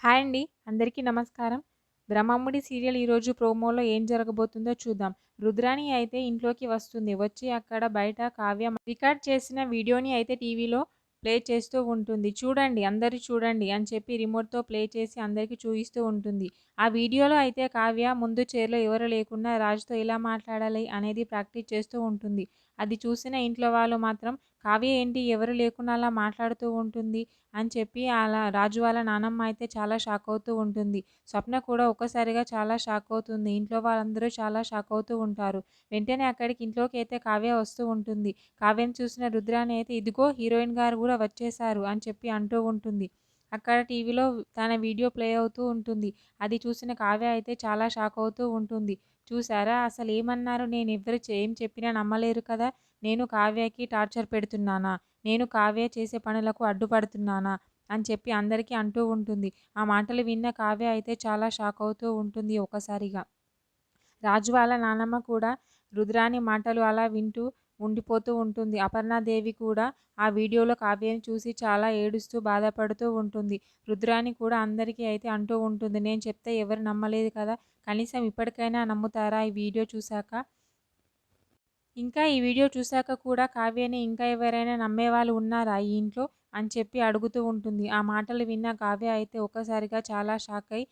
Hi అండి. అందరికీ నమస్కారం. 'బ్రహ్మముడి' సీరియల్ ఈరోజు ప్రోమోలో ఏం జరగబోతుందో చూద్దాం. రుద్రాణి అయితే ఇంట్లోకి వస్తుంది. వచ్చి అక్కడ బయట కావ్య రికార్డ్ చేసిన వీడియోని అయితే టీవీలో ప్లే చేస్తూ ఉంటుంది. చూడండి, అందరూ చూడండి అని చెప్పి రిమోట్‌తో ప్లే చేసి అందరికీ చూయిస్తూ ఉంటుంది. ఆ వీడియోలో అయితే కావ్య ముందు చైర్‌లో ఎవరు లేకున్నా రాజుతో ఎలా మాట్లాడాలి అనేది ప్రాక్టీస్ చేస్తూ ఉంటుంది. అది చూసిన ఇంట్లో వాళ్ళు మాత్రం కావ్య ఏంటి ఎవరు లేకున్నా అలా మాట్లాడుతూ ఉంటుంది అని చెప్పి అలా రాజు వాళ్ళ నానమ్మ అయితే చాలా షాక్ అవుతూ ఉంటుంది. స్వప్న కూడా ఒక్కసారిగా చాలా షాక్ అవుతుంది. ఇంట్లో వాళ్ళందరూ చాలా షాక్ అవుతూ ఉంటారు. వెంటనే అక్కడికి ఇంట్లోకి అయితే కావ్య వస్తూ ఉంటుంది. కావ్యని చూసిన రుద్రాణి అయితే ఇదిగో హీరోయిన్ గారు కూడా వచ్చేసారు అని చెప్పి అంటూ ఉంటుంది. అక్కడ టీవీలో తన వీడియో ప్లే అవుతూ ఉంటుంది. అది చూసిన కావ్య అయితే చాలా షాక్ అవుతూ ఉంటుంది. చూసారా అసలు ఏమన్నారు, నేను ఎవరు ఏం చెప్పినా నమ్మలేరు కదా, నేను కావ్యకి టార్చర్ పెడుతున్నానా, నేను కావ్య చేసే పనులకు అడ్డుపడుతున్నానా అని చెప్పి అందరికీ అంటూ ఉంటుంది. ఆ మాటలు విన్న కావ్య అయితే చాలా షాక్ అవుతూ ఉంటుంది ఒక్కసారిగా. రాజు వాళ్ళ నానమ్మ కూడా రుద్రాని మాటలు అలా వింటూ ఉండిపోతూ ఉంటుంది. అపర్ణాదేవి కూడా ఆ వీడియోలో కావ్యని చూసి చాలా ఏడుస్తూ బాధపడుతూ ఉంటుంది. రుద్రాని కూడా అందరికీ అయితే అంటూ ఉంటుంది, నేను చెప్తే ఎవరు నమ్మలేదు కదా, కనీసం ఇప్పటికైనా నమ్ముతారా ఈ వీడియో చూశాక? ఇంకా ఈ వీడియో చూశాక కూడా కావ్యని ఇంకా ఎవరైనా నమ్మేవాళ్ళు ఉన్నారా ఈ ఇంట్లో అని చెప్పి అడుగుతూ ఉంటుంది. ఆ మాటలు విన్న కావ్య అయితే ఒక్కసారిగా చాలా షాక్ అయి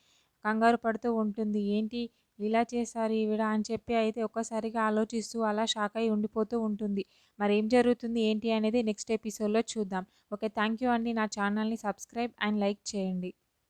కంగారు పడుతూ ఉంటుంది. ఏంటి ఇలా చేశారు ఈవిడ అని చెప్పి అయితే ఒక్కసారిగా ఆలోచిస్తూ అలా షాక్ అయి ఉండిపోతూ ఉంటుంది. మరి ఏం జరుగుతుంది ఏంటి అనేది నెక్స్ట్ ఎపిసోడ్లో చూద్దాం. ఓకే, థ్యాంక్ యూ అండి. నా ఛానల్ని సబ్స్క్రైబ్ అండ్ లైక్ చేయండి.